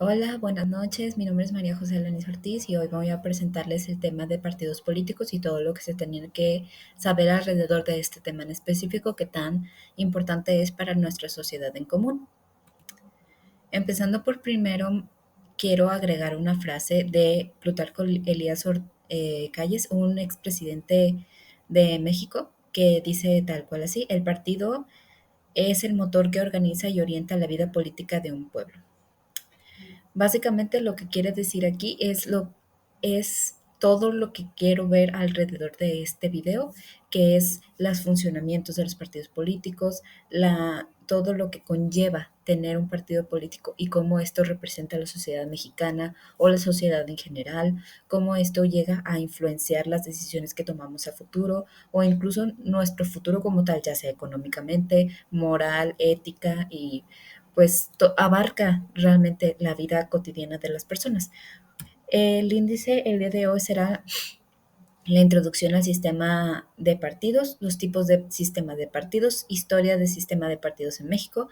Hola, buenas noches. Mi nombre es María José Alanis Ortiz y hoy voy a presentarles el tema de partidos políticos y todo lo que se tenía que saber alrededor de este tema en específico que tan importante es para nuestra sociedad en común. Empezando por primero, quiero agregar una frase de Plutarco Elías Calles, un expresidente de México, que dice tal cual así: el partido es el motor que organiza y orienta la vida política de un pueblo. Básicamente lo que quiere decir aquí es todo lo que quiero ver alrededor de este video, que es los funcionamientos de los partidos políticos, todo lo que conlleva tener un partido político y cómo esto representa a la sociedad mexicana o la sociedad en general, cómo esto llega a influenciar las decisiones que tomamos a futuro o incluso nuestro futuro como tal, ya sea económicamente, moral, ética y pues abarca realmente la vida cotidiana de las personas. El índice el día de hoy será la introducción al sistema de partidos, los tipos de sistema de partidos, historia del sistema de partidos en México,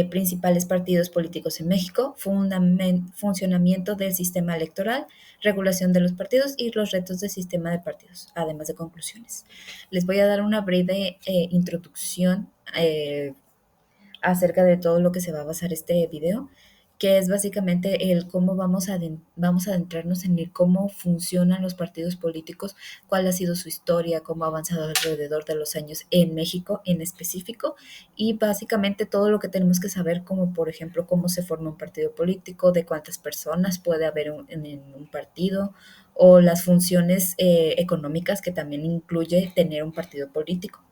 principales partidos políticos en México, funcionamiento del sistema electoral, regulación de los partidos y los retos del sistema de partidos, además de conclusiones. Les voy a dar una breve introducción acerca de todo lo que se va a basar este video, que es básicamente el cómo vamos a adentrarnos en el cómo funcionan los partidos políticos, cuál ha sido su historia, cómo ha avanzado alrededor de los años en México en específico, y básicamente todo lo que tenemos que saber, como por ejemplo cómo se forma un partido político, de cuántas personas puede haber en un partido, o las funciones económicas que también incluye tener un partido político.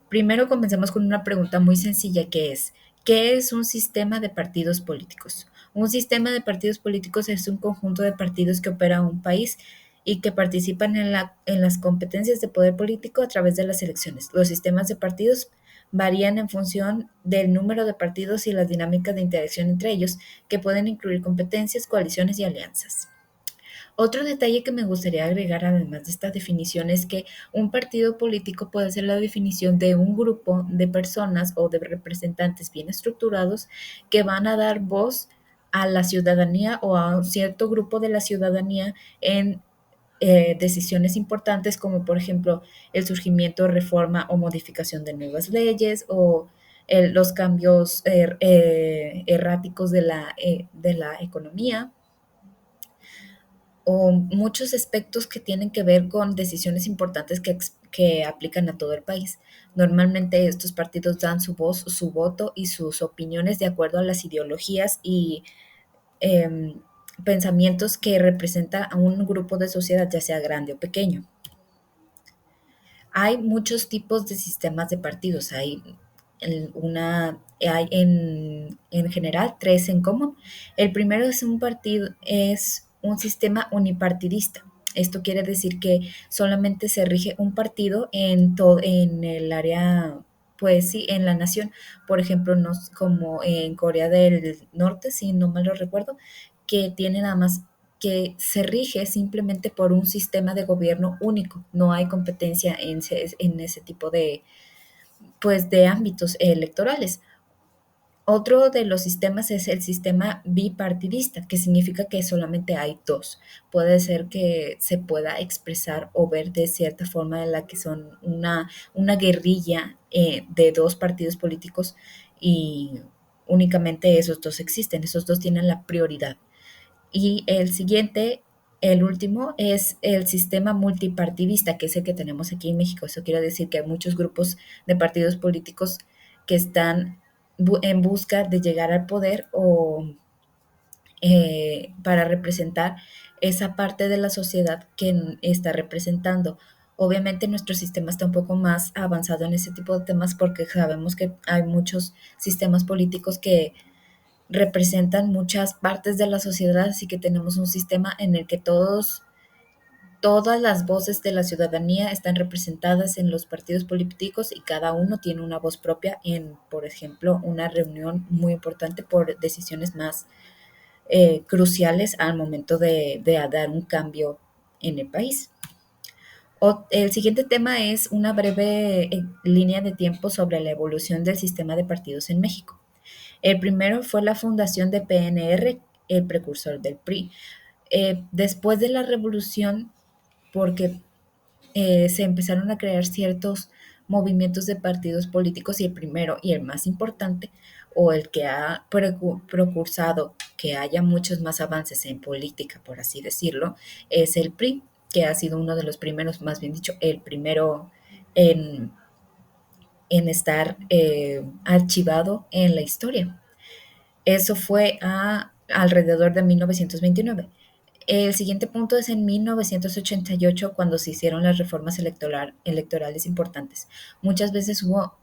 Primero comencemos con una pregunta muy sencilla que es: ¿qué es un sistema de partidos políticos? Un sistema de partidos políticos es un conjunto de partidos que opera un país y que participan en las competencias de poder político a través de las elecciones. Los sistemas de partidos varían en función del número de partidos y las dinámicas de interacción entre ellos, que pueden incluir competencias, coaliciones y alianzas. Otro detalle que me gustaría agregar, además de esta definición, es que un partido político puede ser la definición de un grupo de personas o de representantes bien estructurados que van a dar voz a la ciudadanía o a un cierto grupo de la ciudadanía en decisiones importantes, como por ejemplo el surgimiento, reforma o modificación de nuevas leyes, o los cambios erráticos de la economía, o muchos aspectos que tienen que ver con decisiones importantes que aplican a todo el país. Normalmente estos partidos dan su voz, su voto y sus opiniones de acuerdo a las ideologías y eh, pensamientos que representa a un grupo de sociedad, ya sea grande o pequeño. Hay muchos tipos de sistemas de partidos. Hay en general tres en común. El primero es un sistema unipartidista. Esto quiere decir que solamente se rige un partido en el área, pues sí, en la nación. Por ejemplo, no, como en Corea del Norte, si no mal lo recuerdo, que tiene nada más que se rige simplemente por un sistema de gobierno único. No hay competencia en ese tipo de, pues, de ámbitos electorales. Otro de los sistemas es el sistema bipartidista, que significa que solamente hay dos. Puede ser que se pueda expresar o ver de cierta forma en la que son una guerrilla de dos partidos políticos y únicamente esos dos existen, esos dos tienen la prioridad. Y el siguiente, el último, es el sistema multipartidista, que es el que tenemos aquí en México. Eso quiere decir que hay muchos grupos de partidos políticos que están en busca de llegar al poder o para representar esa parte de la sociedad que está representando. Obviamente nuestro sistema está un poco más avanzado en ese tipo de temas porque sabemos que hay muchos sistemas políticos que representan muchas partes de la sociedad, así que tenemos un sistema en el que todas las voces de la ciudadanía están representadas en los partidos políticos y cada uno tiene una voz propia en, por ejemplo, una reunión muy importante por decisiones más cruciales al momento de dar un cambio en el país. El siguiente tema es una breve línea de tiempo sobre la evolución del sistema de partidos en México. El primero fue la fundación de PNR, el precursor del PRI. Después de la revolución, porque se empezaron a crear ciertos movimientos de partidos políticos y el primero y el más importante, o el que ha procursado que haya muchos más avances en política, por así decirlo, es el PRI, que ha sido uno de los primeros, más bien dicho, el primero en, en estar archivado en la historia. Eso fue alrededor de 1929. El siguiente punto es en 1988, cuando se hicieron las reformas electorales importantes. Muchas veces hubo,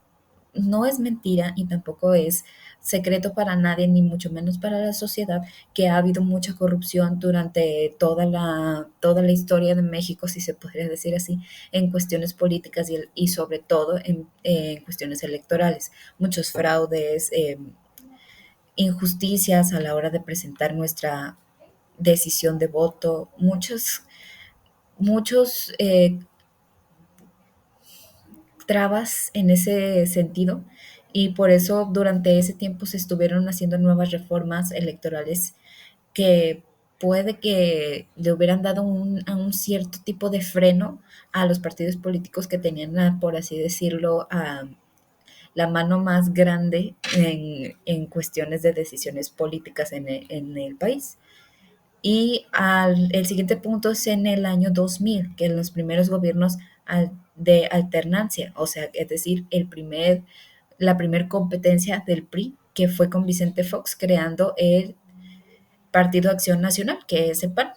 no es mentira y tampoco es secreto para nadie, ni mucho menos para la sociedad, que ha habido mucha corrupción durante toda la historia de México, si se podría decir así, en cuestiones políticas y sobre todo en cuestiones electorales. Muchos fraudes, injusticias a la hora de presentar nuestra decisión de voto, muchos trabas en ese sentido y por eso durante ese tiempo se estuvieron haciendo nuevas reformas electorales que puede que le hubieran dado a un cierto tipo de freno a los partidos políticos que tenían, por así decirlo, a la mano más grande en cuestiones de decisiones políticas en el país. Y el siguiente punto es en el año 2000, que en los primeros gobiernos de alternancia, o sea, es decir, la primer competencia del PRI, que fue con Vicente Fox creando el Partido Acción Nacional, que es el PAN.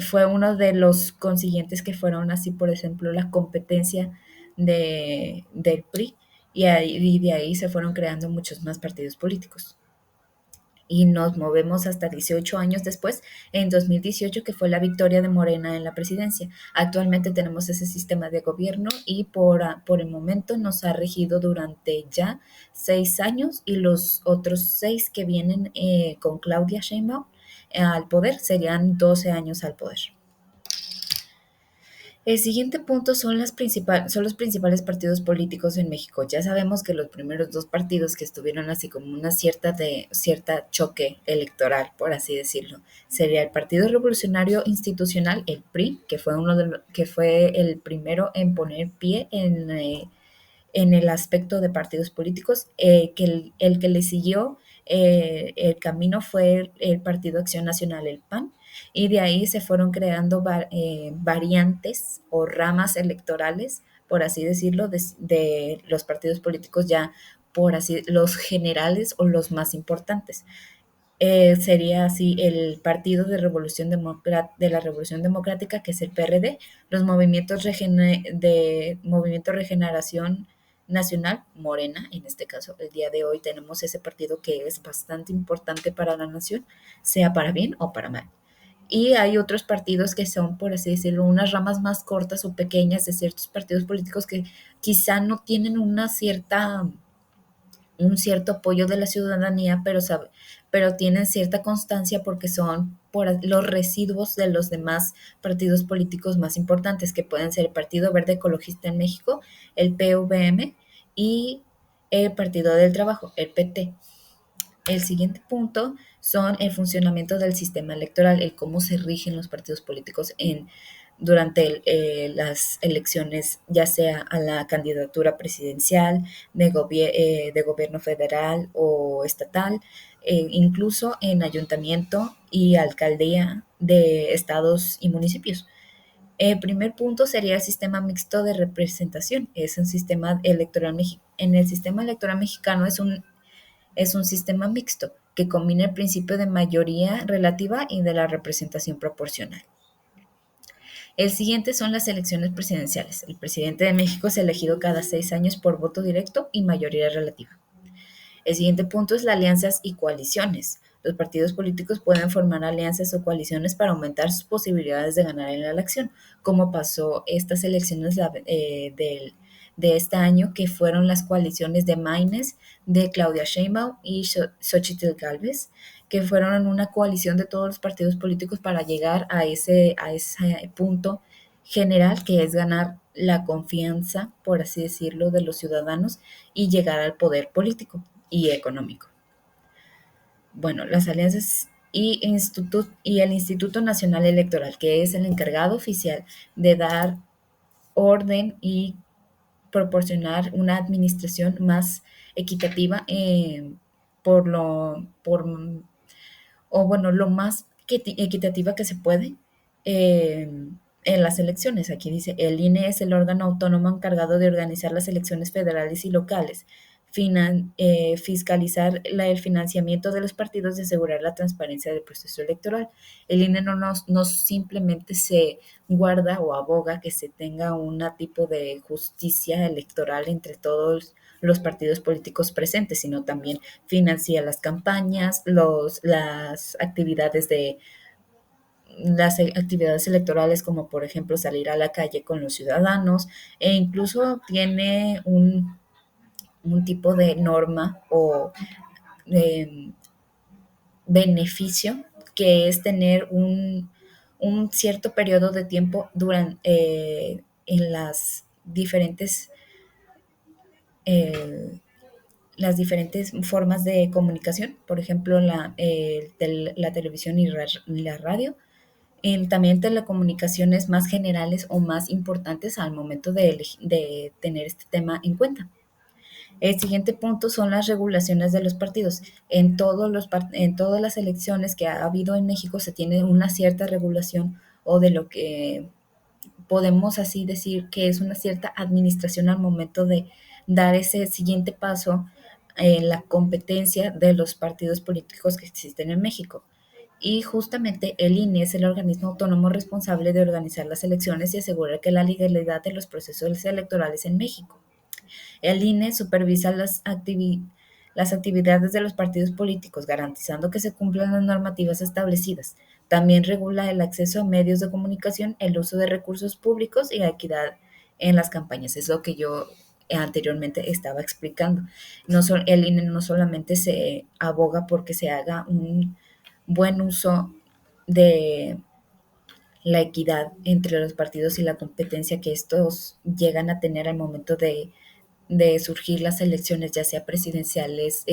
Fue uno de los consiguientes que fueron así, por ejemplo, la competencia del PRI, y de ahí se fueron creando muchos más partidos políticos y nos movemos hasta 18 años después, en 2018, que fue la victoria de Morena en la presidencia. Actualmente tenemos ese sistema de gobierno y por el momento nos ha regido durante ya 6 años y los otros 6 que vienen con Claudia Sheinbaum al poder serían 12 años al poder. El siguiente punto son los principales partidos políticos en México. Ya sabemos que los primeros dos partidos que estuvieron así como una cierta choque electoral, por así decirlo, sería el Partido Revolucionario Institucional, el PRI, que fue el primero en poner pie en el aspecto de partidos políticos, el que le siguió el camino fue el Partido Acción Nacional, el PAN, y de ahí se fueron creando variantes o ramas electorales, por así decirlo, de los partidos políticos ya, por así, los generales o los más importantes. Sería así el Partido de la Revolución Democrática, que es el PRD, los de Movimiento Regeneración Nacional, Morena, en este caso, el día de hoy tenemos ese partido que es bastante importante para la nación, sea para bien o para mal. Y hay otros partidos que son, por así decirlo, unas ramas más cortas o pequeñas de ciertos partidos políticos que quizá no tienen un cierto apoyo de la ciudadanía, pero tienen cierta constancia porque son los residuos de los demás partidos políticos más importantes, que pueden ser el Partido Verde Ecologista en México, el PVM y el Partido del Trabajo, el PT. El siguiente punto son el funcionamiento del sistema electoral, el cómo se rigen los partidos políticos durante las elecciones, ya sea a la candidatura presidencial, de gobierno federal o estatal, incluso en ayuntamiento y alcaldía de estados y municipios. El primer punto sería el sistema mixto de representación. Es un sistema electoral en el sistema electoral mexicano es un sistema mixto que combina el principio de mayoría relativa y de la representación proporcional. El siguiente son las elecciones presidenciales. El presidente de México es elegido cada 6 años por voto directo y mayoría relativa. El siguiente punto es las alianzas y coaliciones. Los partidos políticos pueden formar alianzas o coaliciones para aumentar sus posibilidades de ganar en la elección, como pasó estas elecciones de este año, que fueron las coaliciones de Maynes, de Claudia Sheinbaum y Xochitl Gálvez, que fueron una coalición de todos los partidos políticos para llegar a ese punto general, que es ganar la confianza, por así decirlo, de los ciudadanos y llegar al poder político y económico. Bueno, las alianzas y el Instituto Nacional Electoral, que es el encargado oficial de dar orden y proporcionar una administración más equitativa, por lo, por, o bueno, lo más equitativa que se puede, eh, en las elecciones. Aquí dice, el INE es el órgano autónomo encargado de organizar las elecciones federales y locales, fiscalizar el financiamiento de los partidos y asegurar la transparencia del proceso electoral. El INE no simplemente se guarda o aboga que se tenga un tipo de justicia electoral entre todos los partidos políticos presentes, sino también financia las campañas, las actividades electorales, como por ejemplo salir a la calle con los ciudadanos, e incluso tiene un tipo de norma o de beneficio, que es tener un cierto periodo de tiempo en eh, las diferentes formas de comunicación, por ejemplo, la televisión y la radio. También telecomunicaciones más generales o más importantes al momento de tener este tema en cuenta. El siguiente punto son las regulaciones de los partidos. En todas las elecciones que ha habido en México se tiene una cierta regulación, o de lo que podemos así decir que es una cierta administración al momento de dar ese siguiente paso en la competencia de los partidos políticos que existen en México. Y justamente el INE es el organismo autónomo responsable de organizar las elecciones y asegurar que la legalidad de los procesos electorales en México. El INE supervisa las actividades de los partidos políticos, garantizando que se cumplan las normativas establecidas. También regula el acceso a medios de comunicación, el uso de recursos públicos y la equidad en las campañas. Es lo que yo anteriormente estaba explicando. El INE no solamente se aboga porque se haga un buen uso de la equidad entre los partidos y la competencia que estos llegan a tener al momento de surgir las elecciones, ya sea presidenciales,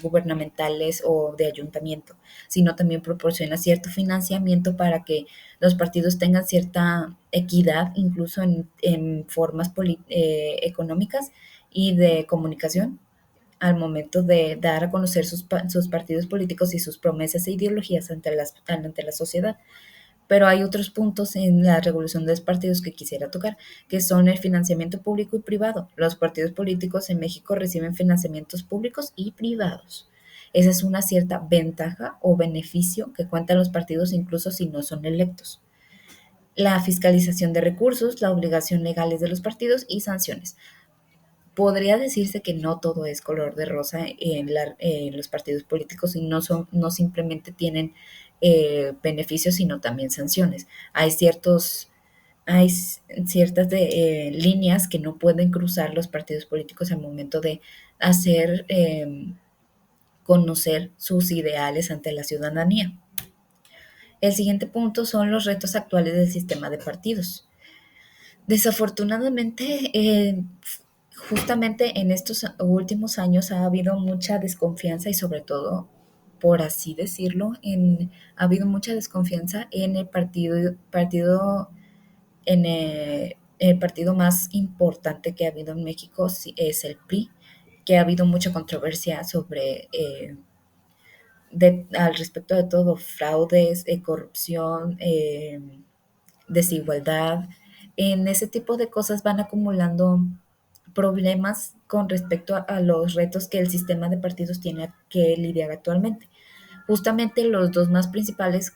gubernamentales o de ayuntamiento, sino también proporciona cierto financiamiento para que los partidos tengan cierta equidad, incluso en formas económicas y de comunicación, al momento de dar a conocer sus partidos políticos y sus promesas e ideologías ante la sociedad. Pero hay otros puntos en la regulación de los partidos que quisiera tocar, que son el financiamiento público y privado. Los partidos políticos en México reciben financiamientos públicos y privados. Esa es una cierta ventaja o beneficio que cuentan los partidos incluso si no son electos. La fiscalización de recursos, la obligación legales de los partidos y sanciones. Podría decirse que no todo es color de rosa en los partidos políticos, y no simplemente tienen beneficios, sino también sanciones. Hay ciertas líneas que no pueden cruzar los partidos políticos al momento de hacer conocer sus ideales ante la ciudadanía. El siguiente punto son los retos actuales del sistema de partidos. Desafortunadamente, justamente en estos últimos años ha habido mucha desconfianza, y sobre todo, por así decirlo, ha habido mucha desconfianza en el partido más importante que ha habido en México, sí, es el PRI, que ha habido mucha controversia al respecto de todo: fraudes, corrupción, desigualdad. En ese tipo de cosas van acumulando problemas con respecto a los retos que el sistema de partidos tiene que lidiar actualmente. Justamente los dos más principales,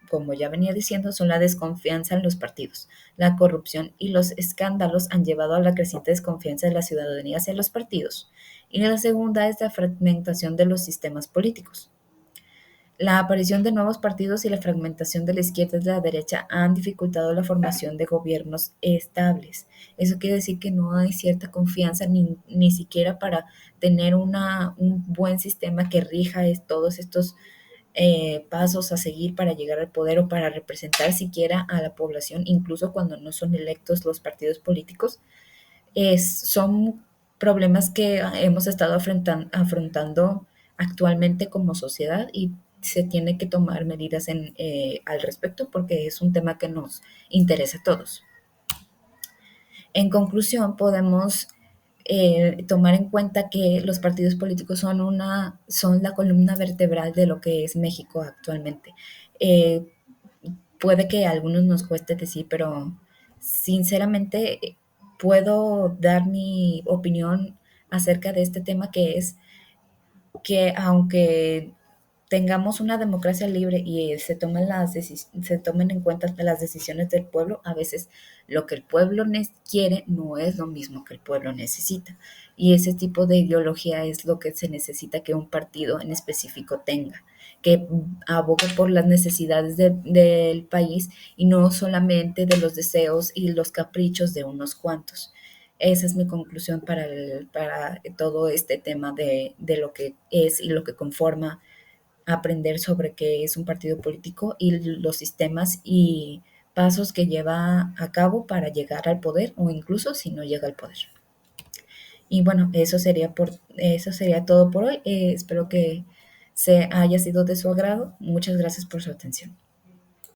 como ya venía diciendo, son la desconfianza en los partidos. La corrupción y los escándalos han llevado a la creciente desconfianza de la ciudadanía hacia los partidos. Y la segunda es la fragmentación de los sistemas políticos. La aparición de nuevos partidos y la fragmentación de la izquierda y de la derecha han dificultado la formación de gobiernos estables. Eso quiere decir que no hay cierta confianza ni siquiera para tener un buen sistema que rija todos estos pasos a seguir para llegar al poder, o para representar siquiera a la población, incluso cuando no son electos los partidos políticos. Son problemas que hemos estado afrontando actualmente como sociedad y se tiene que tomar medidas al respecto porque es un tema que nos interesa a todos. En conclusión, podemos tomar en cuenta que los partidos políticos son la columna vertebral de lo que es México actualmente. Eh, Puede que a algunos nos cueste decir, pero sinceramente puedo dar mi opinión acerca de este tema, que es que aunque tengamos una democracia libre y se tomen en cuenta las decisiones del pueblo, a veces lo que el pueblo quiere no es lo mismo que el pueblo necesita. Y ese tipo de ideología es lo que se necesita que un partido en específico tenga, que abogue por las necesidades del país y no solamente de los deseos y los caprichos de unos cuantos. Esa es mi conclusión para todo este tema de lo que es y lo que conforma aprender sobre qué es un partido político y los sistemas y pasos que lleva a cabo para llegar al poder o incluso si no llega al poder. Y bueno, eso sería todo por hoy. Espero que se haya sido de su agrado. Muchas gracias por su atención.